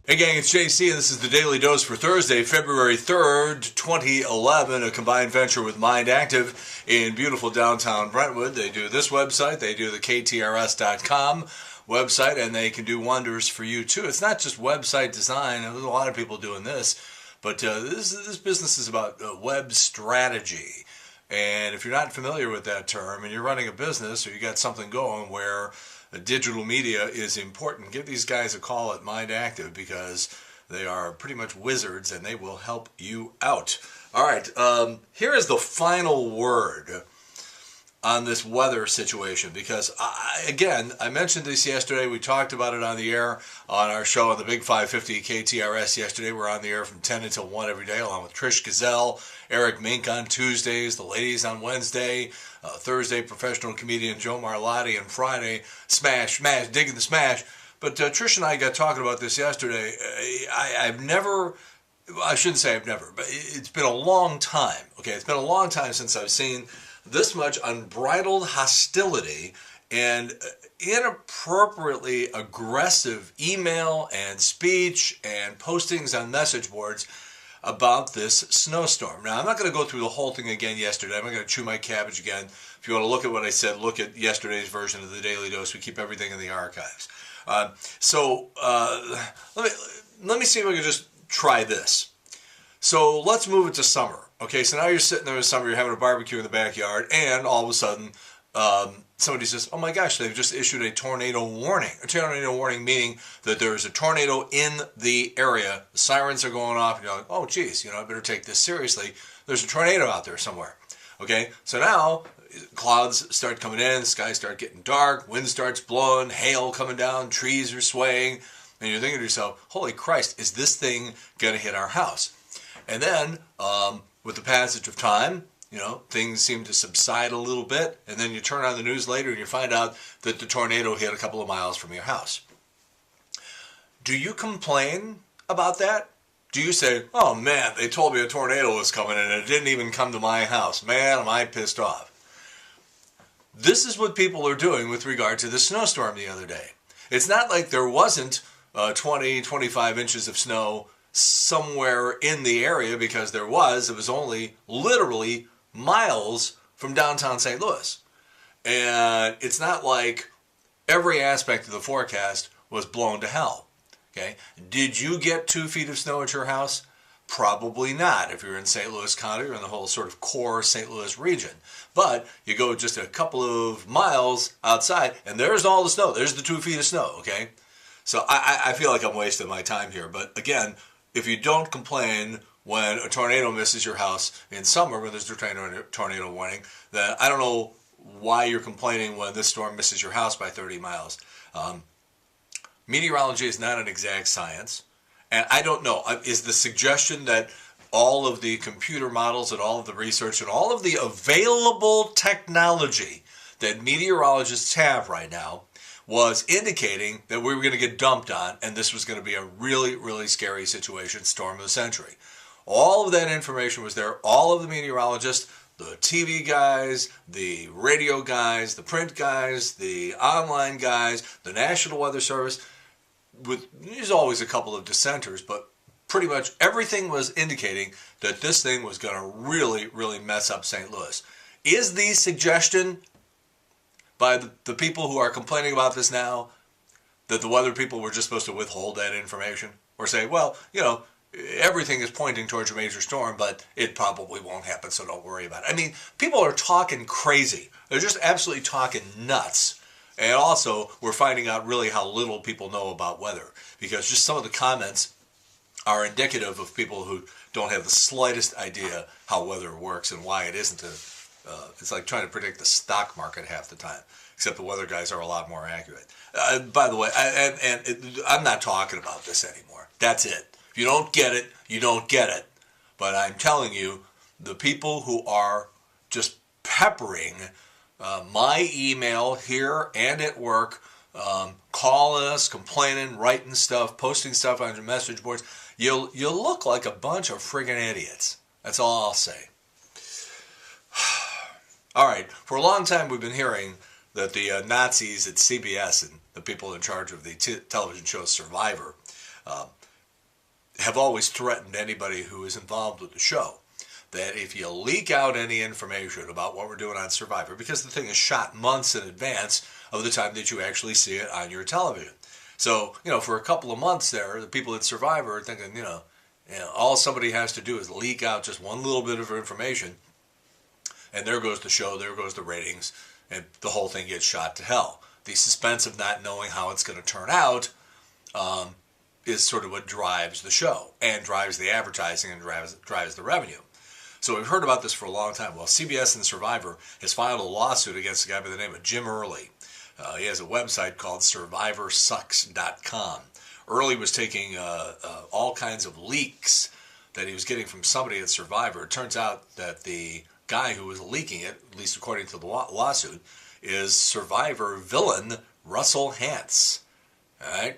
Hey gang, it's JC and this is the Daily Dose for Thursday, February 3rd, 2011, a combined venture with Mind Active in beautiful downtown Brentwood. They do this website, they do the jc'sdailydose.com website, and they can do wonders for you too. It's not just website design, there's a lot of people doing this, but this business is about web strategy. And if you're not familiar with that term and you're running a business or you got something going where digital media is important, give these guys a call at Mind Active because they are pretty much wizards and they will help you out. All right, here is the final word on this weather situation because, I mentioned this yesterday. We talked about it on the air on our show on the Big 550 KTRS yesterday. We're on the air from 10 until 1 every day along with Trish Gazelle, Eric Mink on Tuesdays, the ladies on Wednesday, Thursday, professional comedian Joe Marlotti, and Friday, Smash, Digging the Smash. But Trish and I got talking about this yesterday. I shouldn't say I've never, but it's been a long time. Okay, it's been a long time since I've seen this much unbridled hostility and inappropriately aggressive email and speech and postings on message boards about this snowstorm. Now, I'm not going to go through the whole thing again yesterday. I'm not going to chew my cabbage again. If you want to look at what I said, look at yesterday's version of the Daily Dose. We keep everything in the archives. Let me see if I can just try this. So let's move it to summer. Okay, so now you're sitting there in summer, you're having a barbecue in the backyard, and all of a sudden, somebody says, oh my gosh, they've just issued a tornado warning. A tornado warning meaning that there's a tornado in the area. The sirens are going off, and you're like, oh geez, I better take this seriously. There's a tornado out there somewhere. Okay, so now clouds start coming in, the skies start getting dark, wind starts blowing, hail coming down, trees are swaying, and you're thinking to yourself, holy Christ, is this thing going to hit our house? And then, with the passage of time, things seem to subside a little bit, and then you turn on the news later and you find out that the tornado hit a couple of miles from your house. Do you complain about that? Do you say, oh man, they told me a tornado was coming and it didn't even come to my house. Man, am I pissed off. This is what people are doing with regard to the snowstorm the other day. It's not like there wasn't 20, 25 inches of snow somewhere in the area, because there was. It was only literally miles from downtown St. Louis. And it's not like every aspect of the forecast was blown to hell. Okay? Did you get 2 feet of snow at your house? Probably not if you're in St. Louis County or in the whole sort of core St. Louis region. But you go just a couple of miles outside and there's all the snow. There's the 2 feet of snow, okay? So I feel like I'm wasting my time here. But again, if you don't complain when a tornado misses your house in summer, when there's a tornado warning, then I don't know why you're complaining when this storm misses your house by 30 miles. Meteorology is not an exact science. And I don't know, is the suggestion that all of the computer models and all of the research and all of the available technology that meteorologists have right now was indicating that we were going to get dumped on and this was going to be a really, really scary situation, storm of the century? All of that information was there. All of the meteorologists, the TV guys, the radio guys, the print guys, the online guys, the National Weather Service, there's always a couple of dissenters, but pretty much everything was indicating that this thing was going to really, really mess up St. Louis. Is the suggestion by the people who are complaining about this now that the weather people were just supposed to withhold that information? Or say, well, everything is pointing towards a major storm, but it probably won't happen, so don't worry about it. I mean, people are talking crazy. They're just absolutely talking nuts. And also, we're finding out really how little people know about weather, because just some of the comments are indicative of people who don't have the slightest idea how weather works and why it isn't it's like trying to predict the stock market half the time, except the weather guys are a lot more accurate. By the way, I'm not talking about this anymore. That's it. If you don't get it, you don't get it. But I'm telling you, the people who are just peppering my email here and at work, calling us, complaining, writing stuff, posting stuff on your message boards, you look like a bunch of friggin' idiots. That's all I'll say. All right, for a long time we've been hearing that the Nazis at CBS and the people in charge of the television show Survivor have always threatened anybody who is involved with the show that if you leak out any information about what we're doing on Survivor, because the thing is shot months in advance of the time that you actually see it on your television. So, for a couple of months there, the people at Survivor are thinking, all somebody has to do is leak out just one little bit of information, and there goes the show, there goes the ratings, and the whole thing gets shot to hell. The suspense of not knowing how it's going to turn out is sort of what drives the show and drives the advertising and drives the revenue. So we've heard about this for a long time. Well, CBS and Survivor has filed a lawsuit against a guy by the name of Jim Early. He has a website called survivorsucks.com. Early was taking all kinds of leaks that he was getting from somebody at Survivor. It turns out that the guy who was leaking it, at least according to the lawsuit, is Survivor villain Russell Hantz. All right?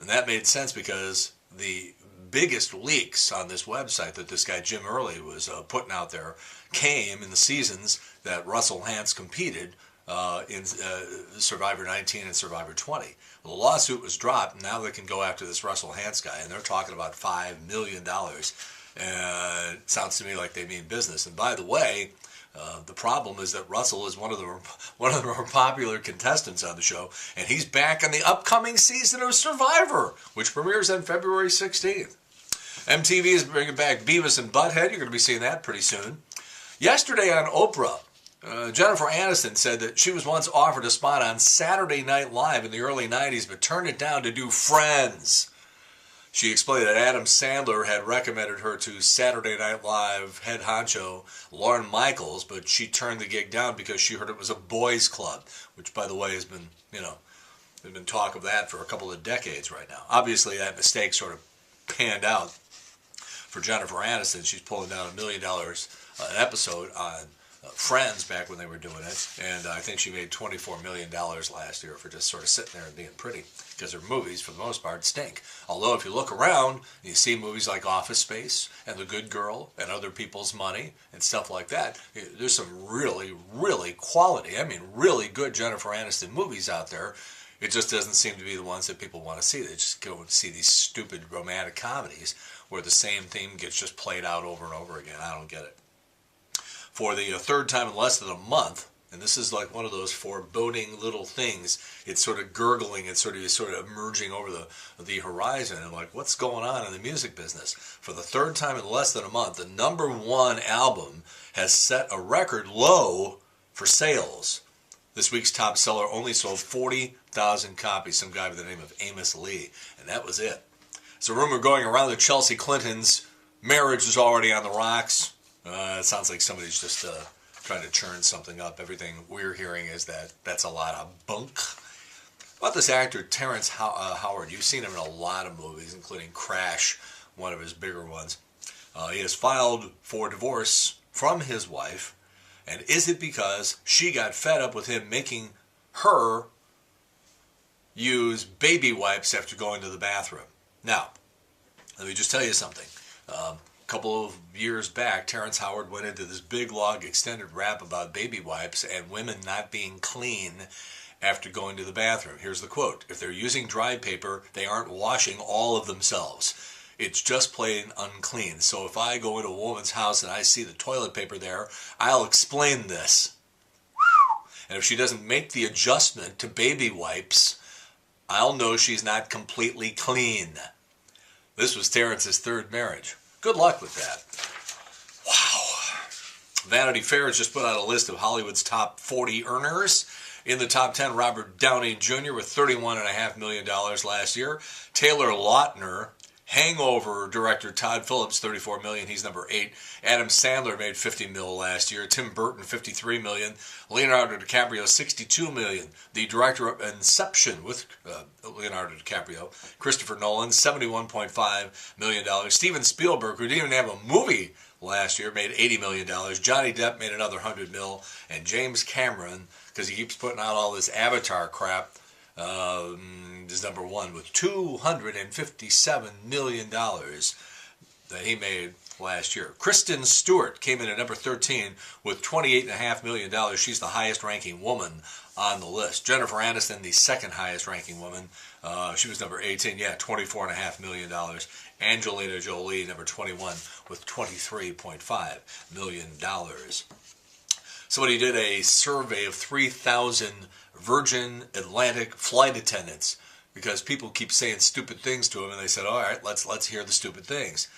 And that made sense because the biggest leaks on this website that this guy Jim Early was putting out there came in the seasons that Russell Hantz competed in Survivor 19 and Survivor 20. Well, the lawsuit was dropped, and now they can go after this Russell Hantz guy, and they're talking about $5 million. And it sounds to me like they mean business. And by the way, the problem is that Russell is one of the more popular contestants on the show, and he's back in the upcoming season of Survivor, which premieres on February 16th. MTV is bringing back Beavis and Butthead. You're going to be seeing that pretty soon. Yesterday on Oprah, Jennifer Aniston said that she was once offered a spot on Saturday Night Live in the early 90s, but turned it down to do Friends. She explained that Adam Sandler had recommended her to Saturday Night Live head honcho Lorne Michaels, but she turned the gig down because she heard it was a boys' club, which, by the way, has been, there's been talk of that for a couple of decades right now. Obviously, that mistake sort of panned out for Jennifer Aniston. She's pulling down $1 million an episode on Friends back when they were doing it, and I think she made $24 million last year for just sort of sitting there and being pretty, because her movies, for the most part, stink. Although if you look around, you see movies like Office Space and The Good Girl and Other People's Money and stuff like that. There's some really, really quality, really good Jennifer Aniston movies out there. It just doesn't seem to be the ones that people want to see. They just go and see these stupid romantic comedies where the same theme gets just played out over and over again. I don't get it. For the third time in less than a month, and this is like one of those foreboding little things, it's sort of gurgling, it's sort of emerging over the horizon, and like, what's going on in the music business? For the third time in less than a month, the #1 album has set a record low for sales. This week's top seller only sold 40,000 copies, some guy by the name of Amos Lee, and that was it. There's a rumor going around that Chelsea Clinton's marriage is already on the rocks. It sounds like somebody's just trying to churn something up. Everything we're hearing is that that's a lot of bunk. About this actor, Terrence Howard, you've seen him in a lot of movies, including Crash, one of his bigger ones. He has filed for divorce from his wife, and is it because she got fed up with him making her use baby wipes after going to the bathroom? Now, let me just tell you something. A couple of years back, Terrence Howard went into this big log extended rap about baby wipes and women not being clean after going to the bathroom. Here's the quote: "If they're using dry paper, they aren't washing all of themselves. It's just plain unclean. So if I go into a woman's house and I see the toilet paper there, I'll explain this. And if she doesn't make the adjustment to baby wipes, I'll know she's not completely clean." This was Terrence's third marriage. Good luck with that. Wow. Vanity Fair has just put out a list of Hollywood's top 40 earners. In the top 10, Robert Downey Jr. with $31.5 million last year. Taylor Lautner, Hangover director Todd Phillips, $34 million. He's number 8. Adam Sandler made $50 million last year. Tim Burton, $53 million. Leonardo DiCaprio, $62 million. The director of Inception with Leonardo DiCaprio, Christopher Nolan, $71.5 million. Steven Spielberg, who didn't even have a movie last year, made $80 million. Johnny Depp made another $100 million. And James Cameron, because he keeps putting out all this Avatar crap, is number 1 with $257 million that he made last year. Kristen Stewart came in at number 13 with $28.5 million. She's the highest ranking woman on the list. Jennifer Aniston, the second highest ranking woman. She was number 18, $24.5 million. Angelina Jolie, number 21, with $23.5 million. Somebody did a survey of 3,000 Virgin Atlantic flight attendants because people keep saying stupid things to them, and they said, all right, let's hear the stupid things.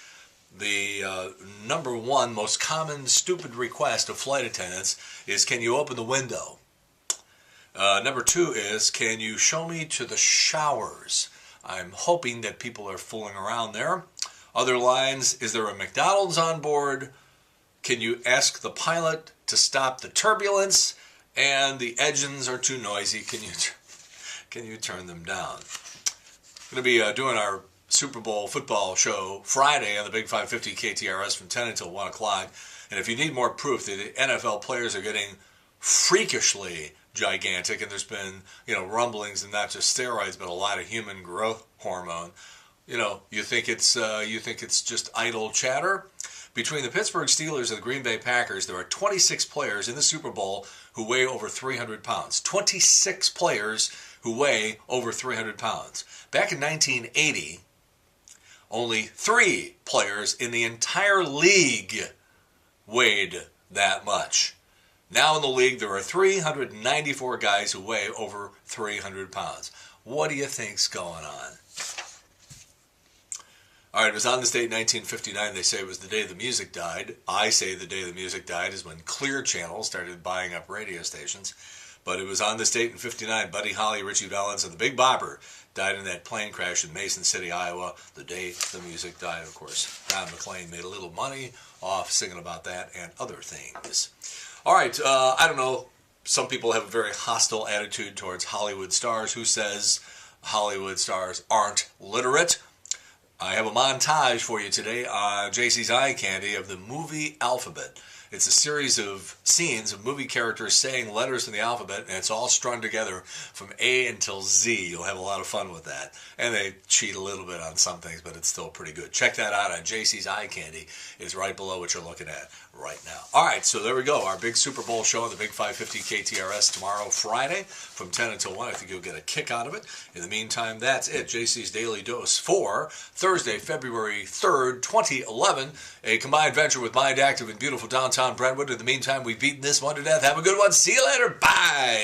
The number one most common stupid request of flight attendants is, can you open the window? Number two is, can you show me to the showers? I'm hoping that people are fooling around there. Other lines, is there a McDonald's on board? Can you ask the pilot to stop the turbulence? And the engines are too noisy. Can you turn them down? Going to be doing our Super Bowl football show Friday on the Big 550 KTRS from 10 until 1 o'clock. And if you need more proof that the NFL players are getting freakishly gigantic, and there's been, rumblings and not just steroids, but a lot of human growth hormone, you think it's just idle chatter? Between the Pittsburgh Steelers and the Green Bay Packers, there are 26 players in the Super Bowl who weigh over 300 pounds. 26 players who weigh over 300 pounds. Back in 1980, only 3 players in the entire league weighed that much. Now in the league, there are 394 guys who weigh over 300 pounds. What do you think's going on? All right, it was on this date in 1959. They say it was the day the music died. I say the day the music died is when Clear Channel started buying up radio stations. But it was on this date in 59. Buddy Holly, Richie Valens, and the Big Bopper died in that plane crash in Mason City, Iowa, the day the music died, of course. Don McLean made a little money off singing about that and other things. All right, I don't know. Some people have a very hostile attitude towards Hollywood stars. Who says Hollywood stars aren't literate? I have a montage for you today on JC's Eye Candy of the movie alphabet. It's a series of scenes of movie characters saying letters in the alphabet, and it's all strung together from A until Z. You'll have a lot of fun with that. And they cheat a little bit on some things, but it's still pretty good. Check that out on JC's Eye Candy. It's right below what you're looking at right now. All right, so there we go. Our big Super Bowl show on the Big 550 KTRS tomorrow, Friday, from 10 until 1. I think you'll get a kick out of it. In the meantime, that's it. JC's Daily Dose for Thursday, February 3rd, 2011. A combined venture with Mind Active in beautiful downtown Brentwood. In the meantime, we've beaten this one to death. Have a good one. See you later. Bye.